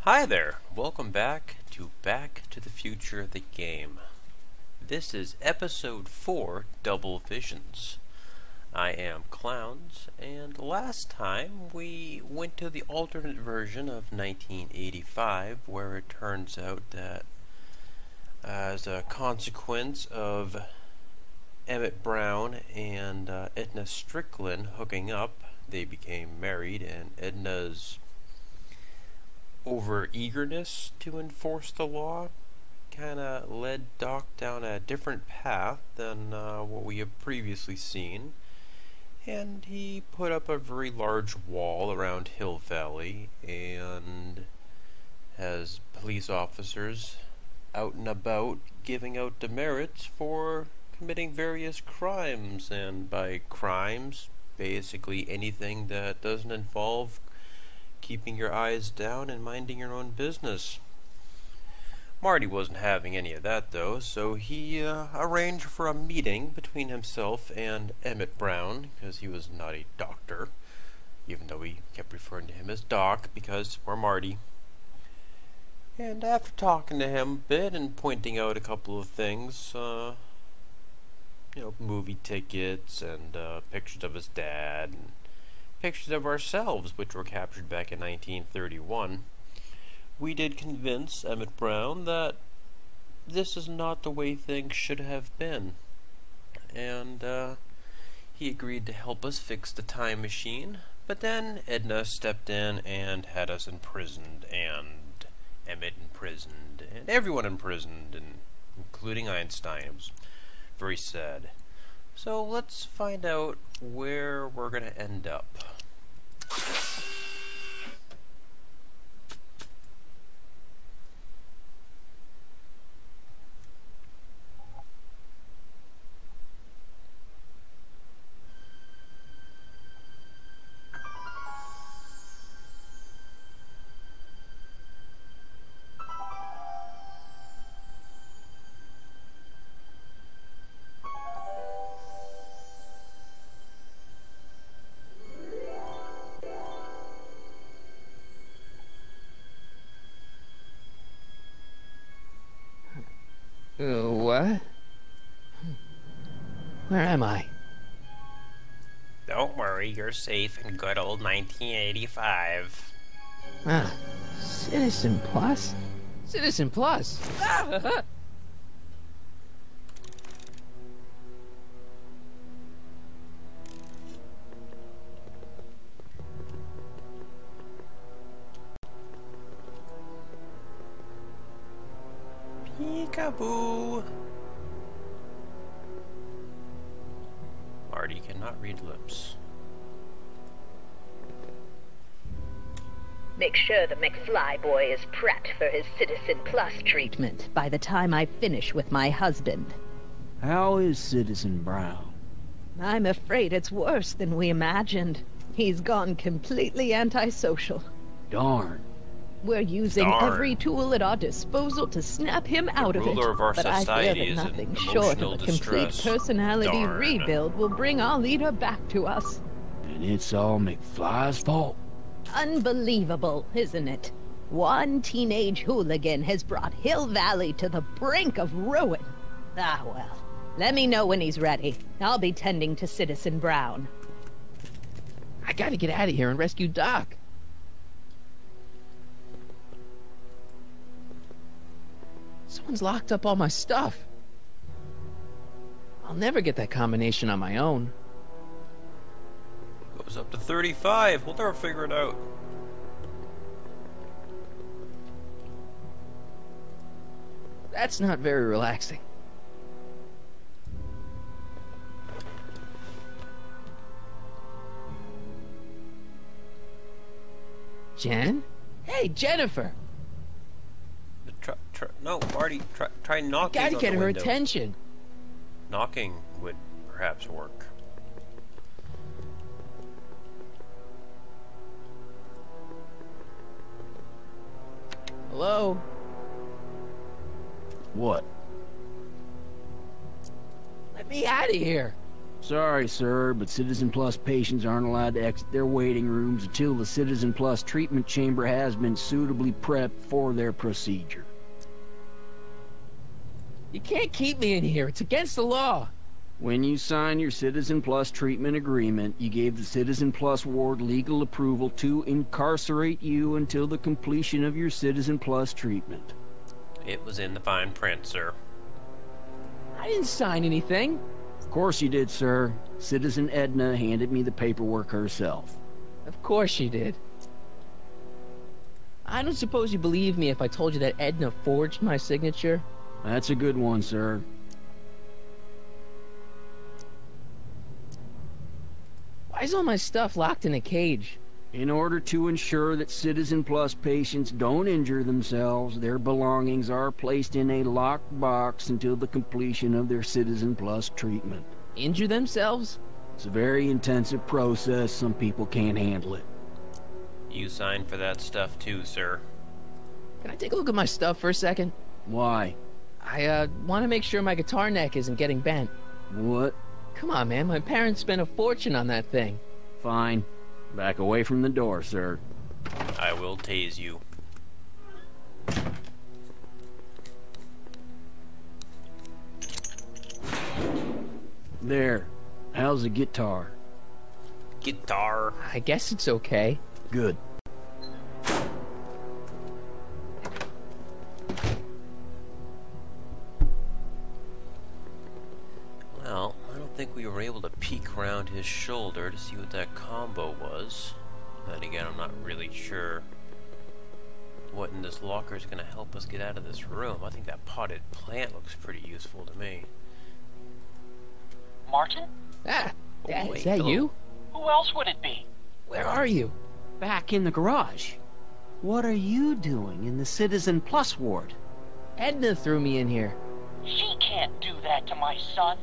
Hi there, welcome back to the Future the Game. This is episode 4, Double Visions. I am Klowns, and last time we went to the alternate version of 1985, where it turns out that as a consequence of Emmett Brown and Edna Strickland hooking up, they became married, and Edna's over-eagerness to enforce the law kind of led Doc down a different path than what we have previously seen, and he put up a very large wall around Hill Valley and has police officers out and about giving out demerits for committing various crimes, and by crimes, basically anything that doesn't involve keeping your eyes down and minding your own business. Marty wasn't having any of that though, so he arranged for a meeting between himself and Emmett Brown, because he was not a doctor, even though he kept referring to him as Doc, because we're Marty. And after talking to him a bit and pointing out a couple of things, movie tickets and pictures of his dad, and pictures of ourselves, which were captured back in 1931, we did convince Emmett Brown that this is not the way things should have been. And he agreed to help us fix the time machine, but then Edna stepped in and had us imprisoned, and Emmett imprisoned, and everyone imprisoned, and including Einstein. It was very sad. So let's find out where we're going to end up. What? Where am I? Don't worry, you're safe in good old 1985. Ah, Citizen Plus? Citizen Plus! Ah! Peekaboo! Marty cannot read lips. Make sure the McFly boy is prepped for his Citizen Plus treatment by the time I finish with my husband. How is Citizen Brown? I'm afraid it's worse than we imagined. He's gone completely antisocial. Darn. We're using every tool at our disposal to snap him out of it. Ruler of our but I fear society that is in nothing short of a complete distress. personality Darn. rebuild will bring our leader back to us. And it's all McFly's fault. Unbelievable, isn't it? One teenage hooligan has brought Hill Valley to the brink of ruin. Ah, well. Let me know when he's ready. I'll be tending to Citizen Brown. I gotta get out of here and rescue Doc. Someone's locked up all my stuff. I'll never get that combination on my own. Goes up to 35. We'll never figure it out. That's not very relaxing. Jen? Hey, Jennifer! No, Marty, try knocking Gotta on get the her window. attention. Knocking would perhaps work. Hello? What? Let me out of here. Sorry, sir, but Citizen Plus patients aren't allowed to exit their waiting rooms until the Citizen Plus treatment chamber has been suitably prepped for their procedure. You can't keep me in here. It's against the law. When you signed your Citizen Plus treatment agreement, you gave the Citizen Plus ward legal approval to incarcerate you until the completion of your Citizen Plus treatment. It was in the fine print, sir. I didn't sign anything. Of course you did, sir. Citizen Edna handed me the paperwork herself. Of course she did. I don't suppose you believe me if I told you that Edna forged my signature? That's a good one, sir. Why is all my stuff locked in a cage? In order to ensure that Citizen Plus patients don't injure themselves, their belongings are placed in a locked box until the completion of their Citizen Plus treatment. Injure themselves? It's a very intensive process. Some people can't handle it. You signed for that stuff too, sir. Can I take a look at my stuff for a second? Why? I want to make sure my guitar neck isn't getting bent. What? Come on, man. My parents spent a fortune on that thing. Fine. Back away from the door, sir. I will tase you. There. How's the guitar? Guitar. I guess it's okay. Good. Well, I don't think we were able to peek around his shoulder to see what that combo was. Then again, I'm not really sure what in this locker is going to help us get out of this room. I think that potted plant looks pretty useful to me. Martin? Ah, Dad, wait, is that hello. you? Who else would it be? Where are you? Back in the garage. What are you doing in the Citizen Plus ward? Edna threw me in here. She can't do that to my son.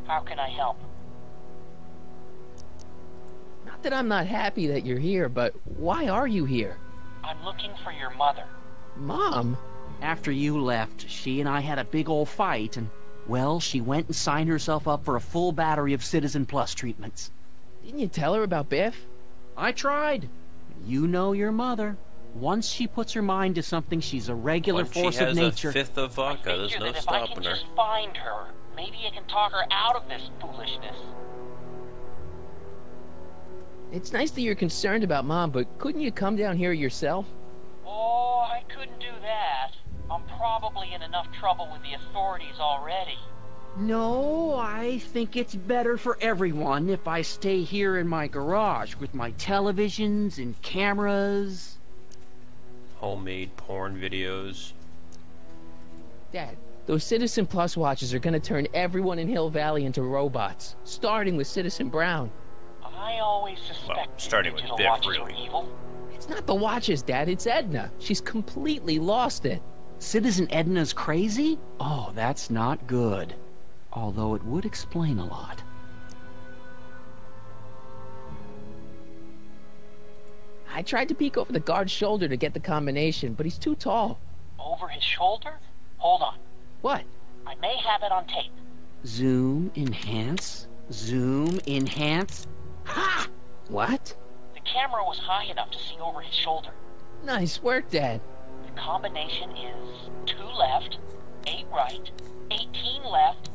How can I help? Not that I'm not happy that you're here, but why are you here? I'm looking for your mother. Mom? After you left, she and I had a big old fight, and, well, she went and signed herself up for a full battery of Citizen Plus treatments. Didn't you tell her about Biff? I tried. You know your mother. Once she puts her mind to something, she's a regular Once force she has of nature. a fifth of I vodka, there's figure no that if I can stopping her. just find her, maybe I can talk her out of this foolishness. It's nice that you're concerned about Mom, but couldn't you come down here yourself? Oh, I couldn't do that. I'm probably in enough trouble with the authorities already. No, I think it's better for everyone if I stay here in my garage with my televisions and cameras. Homemade porn videos. Dad, those Citizen Plus watches are gonna turn everyone in Hill Valley into robots, starting with Citizen Brown. I always suspected starting with digital Biff, watches really. were evil. It's not the watches, Dad, it's Edna. She's completely lost it. Citizen Edna's crazy? Oh, that's not good. Although it would explain a lot. I tried to peek over the guard's shoulder to get the combination, but he's too tall. Over his shoulder? Hold on. What? I may have it on tape. Zoom, enhance, zoom, enhance. Ha! What? The camera was high enough to see over his shoulder. Nice work, Dad. The combination is 2 left, 8 right, 18 left,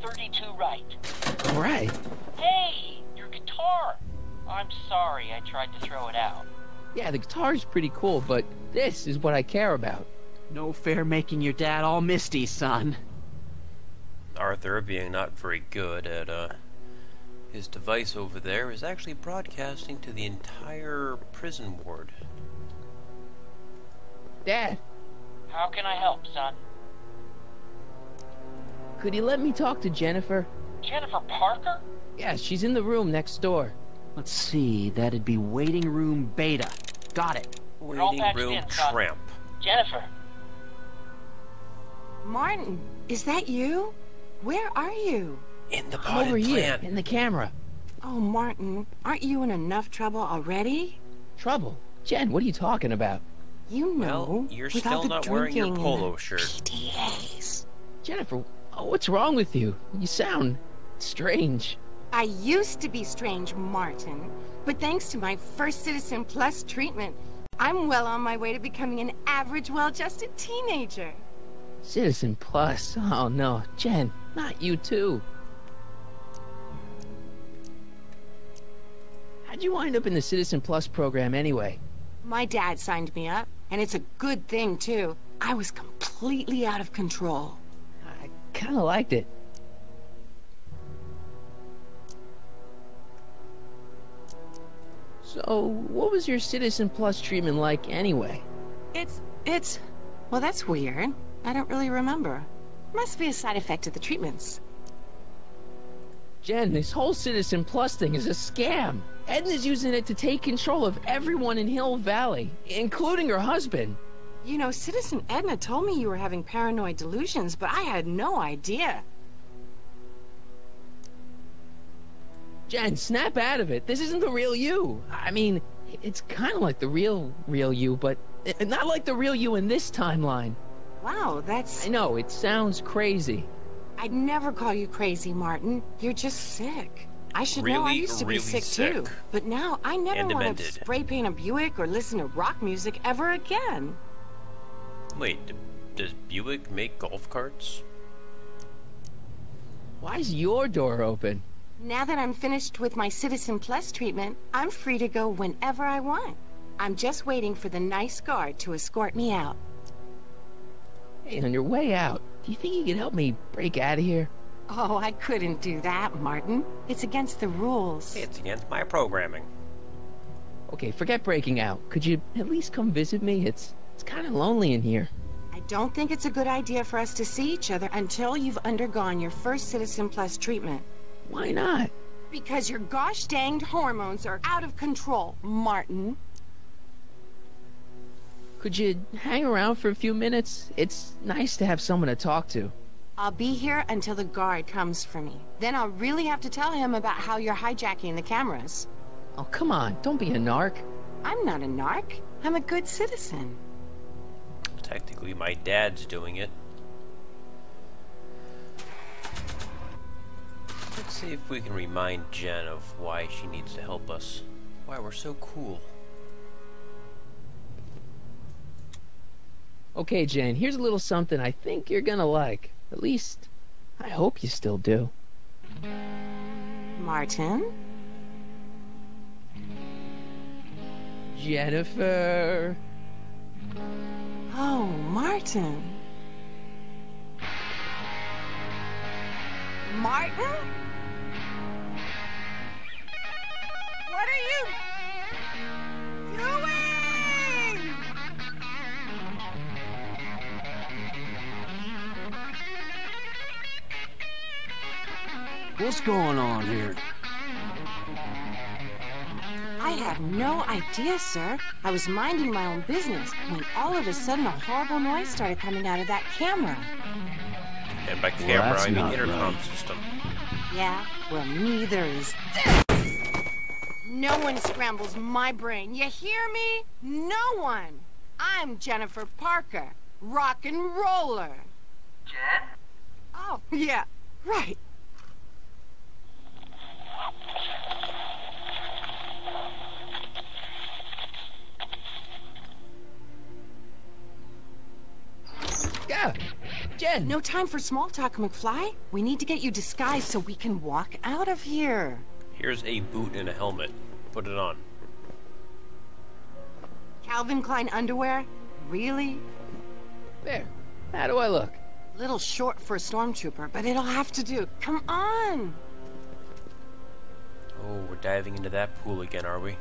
32 right. All right. Hey, your guitar! I'm sorry I tried to throw it out. Yeah, the guitar's pretty cool, but this is what I care about. No fair making your dad all misty, son. Arthur, being not very good at his device over there, is actually broadcasting to the entire prison ward. Dad, How can I help, son? could you let me talk to Jennifer? Jennifer Parker? Yeah, she's in the room next door. Let's see, that'd be waiting room beta. Got it. We're all Waiting patched room in, son. tramp. Jennifer, Martin, is that you? Where are you? In the I'm potted over here, plant. in the camera. Oh, Martin, aren't you in enough trouble already? Trouble? Jen, what are you talking about? You know, Well, you're with still all the not wearing your drinking and polo the shirt. PDAs. Jennifer, oh, what's wrong with you? You sound strange. I used to be strange, Martin. But thanks to my first Citizen Plus treatment, I'm well on my way to becoming an average, well-adjusted teenager. Citizen Plus? Oh no, Jen, not you too. How'd you wind up in the Citizen Plus program anyway? My dad signed me up, and it's a good thing, too. I was completely out of control. I kinda liked it. So, what was your Citizen Plus treatment like anyway? Well, that's weird. I don't really remember. Must be a side effect of the treatments. Jen, this whole Citizen Plus thing is a scam. Edna's using it to take control of everyone in Hill Valley, including her husband. You know, Citizen Edna told me you were having paranoid delusions, but I had no idea. Jen, snap out of it. This isn't the real you. I mean, it's kind of like the real you, but not like the real you in this timeline. Wow, that's... I know, it sounds crazy. I'd never call you crazy, Martin. You're just sick. I should know I used to be sick too. But now I never want to spray paint a Buick or listen to rock music ever again. Wait, does Buick make golf carts? Why's your door open? Now that I'm finished with my Citizen Plus treatment, I'm free to go whenever I want. I'm just waiting for the nice guard to escort me out. Hey, on your way out, do you think you could help me break out of here? Oh, I couldn't do that, Martin. It's against the rules. It's against my programming. Okay, forget breaking out. Could you at least come visit me? It's kind of lonely in here. I don't think it's a good idea for us to see each other until you've undergone your first Citizen Plus treatment. Why not? Because your gosh danged hormones are out of control, Martin. Could you hang around for a few minutes? It's nice to have someone to talk to. I'll be here until the guard comes for me. Then I'll really have to tell him about how you're hijacking the cameras. Oh, come on. Don't be a narc. I'm not a narc. I'm a good citizen. Technically, my dad's doing it. Let's see if we can remind Jen of why she needs to help us. Why we're so cool. Okay, Jen, here's a little something I think you're gonna like. At least, I hope you still do. Martin? Jennifer. Oh, Martin. Martin? What are you doing? What's going on here? I have no idea, sir. I was minding my own business when all of a sudden a horrible noise started coming out of that camera. And by camera, I mean not intercom right. system. Yeah, well, neither is this. No one scrambles my brain. You hear me? No one. I'm Jennifer Parker, rock and roller. Jen? Oh, yeah, right. Yeah, Jen. No time for small talk, McFly. We need to get you disguised so we can walk out of here. Here's a boot and a helmet. Put it on. Calvin Klein underwear? Really? There. How do I look? Little short for a stormtrooper, but it'll have to do. Come on! Oh, we're diving into that pool again, are we?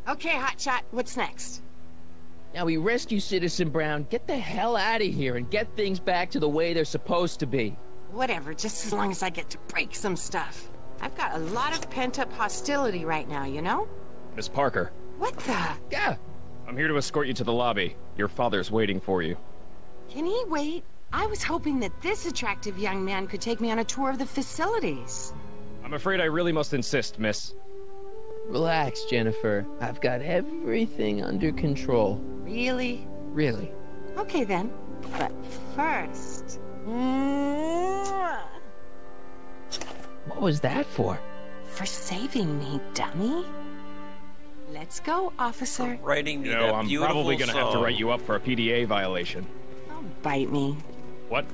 Okay, Hotshot, what's next? Now we rescue Citizen Brown, get the hell out of here, and get things back to the way they're supposed to be. Whatever, just as long as I get to break some stuff. I've got a lot of pent-up hostility right now, you know? Miss Parker, What the? Yeah. I'm here to escort you to the lobby. Your father's waiting for you. Can he wait? I was hoping that this attractive young man could take me on a tour of the facilities. I'm afraid I really must insist, miss. Relax, Jennifer. I've got everything under control. Really? Really. Okay then. But first... Mwah! What was that for? For saving me, dummy. Let's go, officer. Writing me You know, that I'm beautiful probably gonna have to song. write you up for a PDA violation. Don't bite me. What?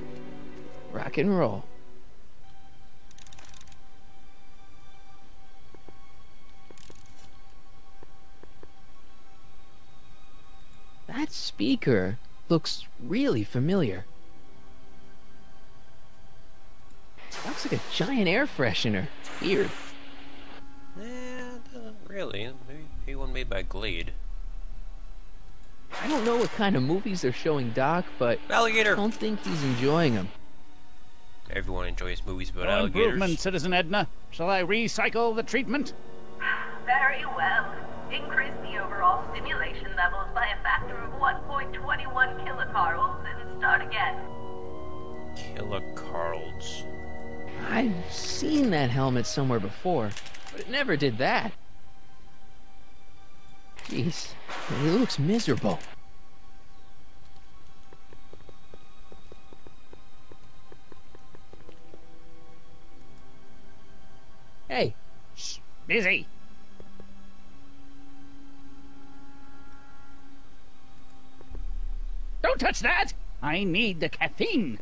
Rock and roll. That speaker looks really familiar. Looks like a giant air freshener. Weird. It doesn't really. Maybe one made by Glade. I don't know what kind of movies they're showing Doc, but I Alligator! don't think he's enjoying them. Everyone enjoys movies about No alligators. improvement, Citizen Edna. Shall I recycle the treatment? Very well. Increase the overall stimulation levels by a factor of 1.21 kilocalories and start again. Kilocarls. I've seen that helmet somewhere before, but it never did that. Jeez, he looks miserable. Hey, Shh, busy. Don't touch that! I need the caffeine.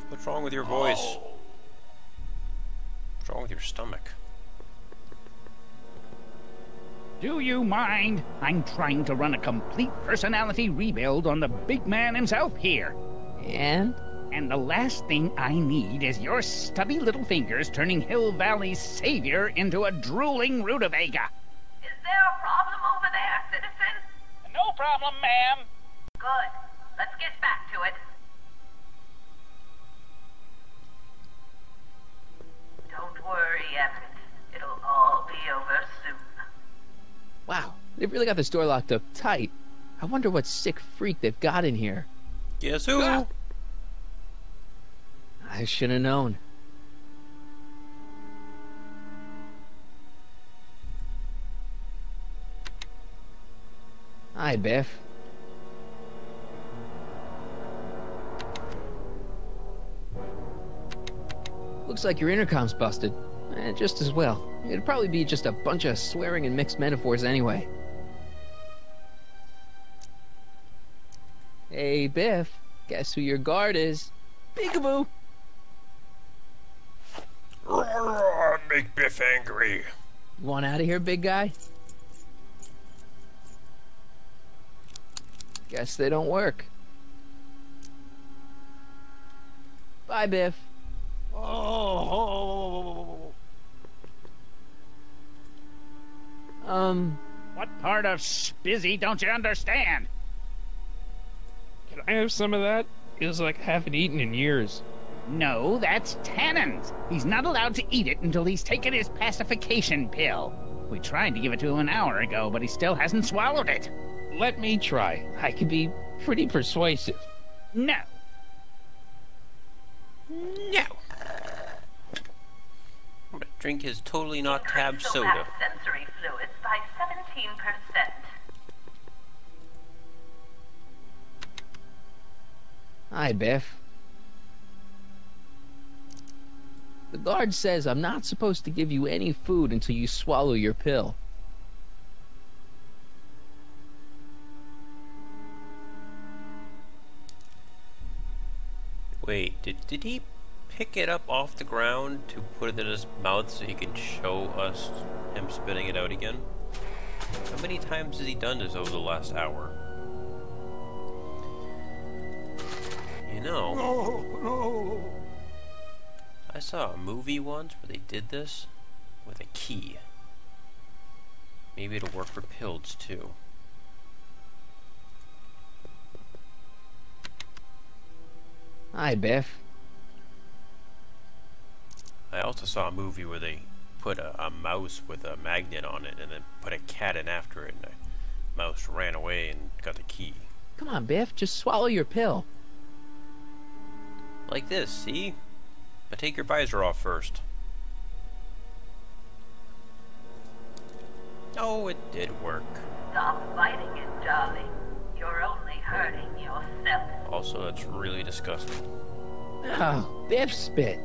What's wrong with your voice? What's wrong with your stomach? Do you mind? I'm trying to run a complete personality rebuild on the big man himself here. and And the last thing I need is your stubby little fingers turning Hill Valley's savior into a drooling rutabaga. Is there a problem over there, citizen? No problem, ma'am. Good. Let's get back to it. Don't worry, Everett. It'll all be over soon. wow, they've really got this door locked up tight. I wonder what sick freak they've got in here. Guess who? Ah! I should have known. Hi, Biff. Looks like your intercom's busted. Just as well. It'd probably be just a bunch of swearing and mixed metaphors anyway. Hey, Biff. Guess who your guard is? Peekaboo! Make Biff angry. You want out of here, big guy? Guess they don't work. Bye, Biff. What part of spizzy don't you understand? Can I have some of that? Feels like I haven't eaten in years. No, that's Tannen's. He's not allowed to eat it until he's taken his pacification pill. We tried to give it to him an hour ago, but he still hasn't swallowed it. Let me try. I can be pretty persuasive. No. No. I'm gonna drink his totally not tabbed Increase soda. somatic sensory fluids by 17%. Hi, Biff. The guard says I'm not supposed to give you any food until you swallow your pill. Wait, did he pick it up off the ground to put it in his mouth so he can show us him spitting it out again? How many times has he done this over the last hour? You know, I saw a movie once where they did this with a key. Maybe it'll work for pills too. Hi, Biff. I also saw a movie where they put a mouse with a magnet on it and then put a cat in after it, and the mouse ran away and got the key. Come on, Biff. Just swallow your pill. Like this, see? But take your visor off first. Oh, it did work. Stop fighting it, darling. You're only hurting yourself. Also, that's really disgusting. Oh, Biff spit.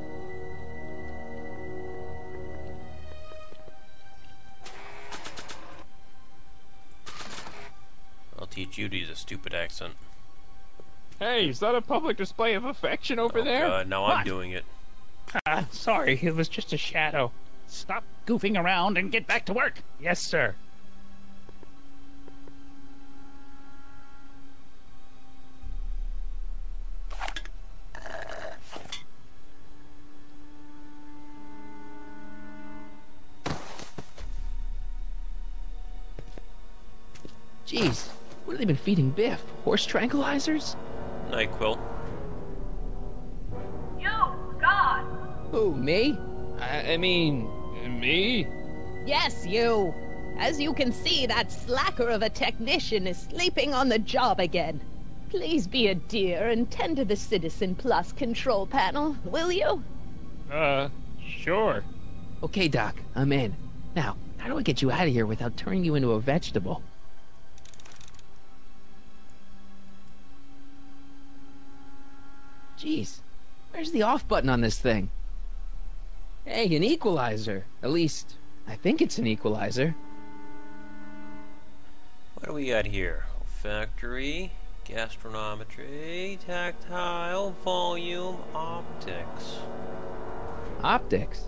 I'll teach you to use a stupid accent. Hey, is that a public display of affection over there? Now I'm doing it. Sorry, it was just a shadow. Stop goofing around and get back to work. Yes, sir. Jeez, what have they been feeding Biff? Horse tranquilizers? NyQuil. You, God! Who, me? I mean, me? Yes, you. As you can see, that slacker of a technician is sleeping on the job again. Please be a dear and tend to the Citizen Plus control panel, will you? Sure. Okay, Doc, I'm in. Now, how do I get you out of here without turning you into a vegetable? Jeez, where's the off button on this thing? Hey, an equalizer. At least, I think it's an equalizer. What do we got here? Olfactory, gastronometry, tactile, volume, optics. Optics?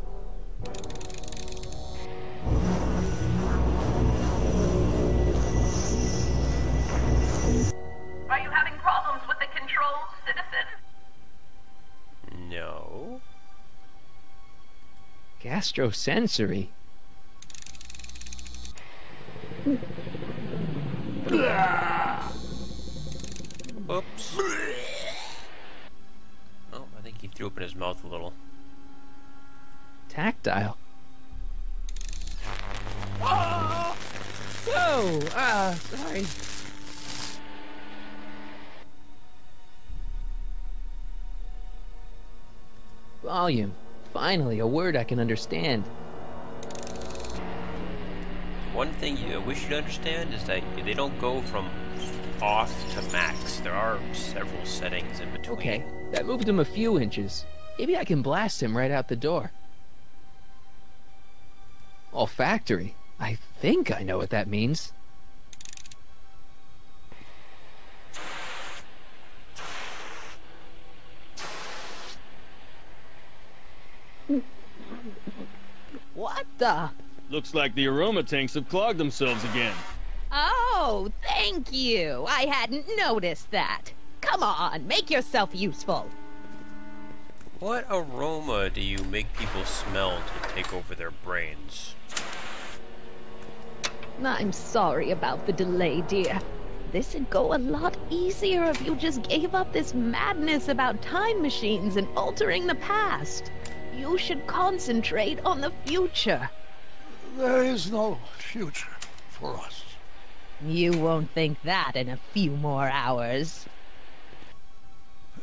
Are you having problems with the controls, citizen? No. Gastrosensory? Oops. Oh, I think he threw up in his mouth a little. Tactile? Whoa! Sorry. Volume. Finally, a word I can understand. One thing I wish you'd understand is that they don't go from off to max. There are several settings in between. Okay, that moved him a few inches. Maybe I can blast him right out the door. Olfactory? I think I know what that means. What the? Looks like the aroma tanks have clogged themselves again. Oh, thank you. I hadn't noticed that. Come on, make yourself useful. What aroma do you make people smell to take over their brains? I'm sorry about the delay, dear. This'd go a lot easier if you just gave up this madness about time machines and altering the past. You should concentrate on the future. There is no future for us. You won't think that in a few more hours.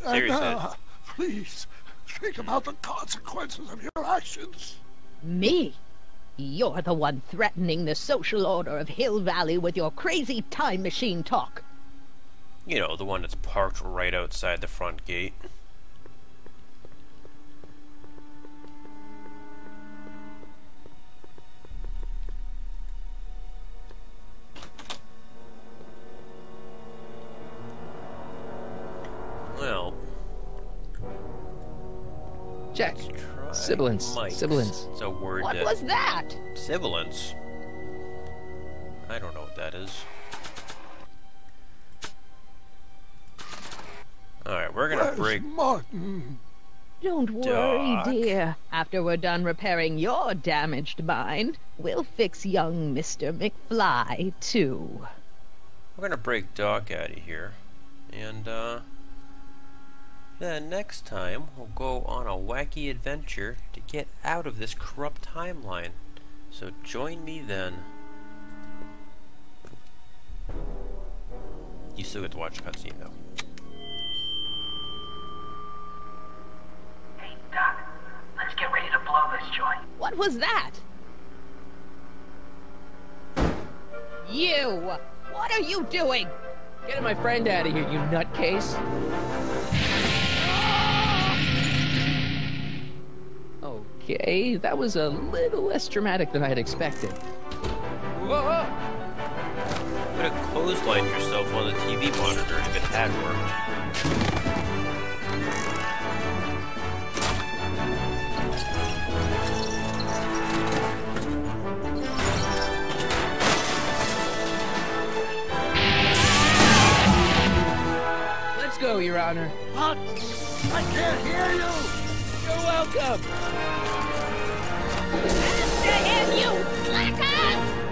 Seriously. Please, think about the consequences of your actions. Me? You're the one threatening the social order of Hill Valley with your crazy time machine talk. You know, the one that's parked right outside the front gate. Well, Check. Sibilance. mics. Sibilance. It's a word. What was that? Sibilance. I don't know what that is. Alright, we're gonna Where's break. Martin? Don't worry, Doc. dear. After we're done repairing your damaged mind, we'll fix young Mr. McFly, too. We're gonna break Doc out of here. And, then next time we'll go on a wacky adventure to get out of this corrupt timeline. So join me then. You still get to watch cutscene though. Hey, Doc, let's get ready to blow this joint. What was that? You! What are you doing? Getting my friend out of here, you nutcase. Okay, that was a little less dramatic than I had expected. Whoa! You could have clotheslined yourself on the TV monitor if it had worked. Let's go, Your Honor. What? I can't hear you! You're welcome! After him, you slackers!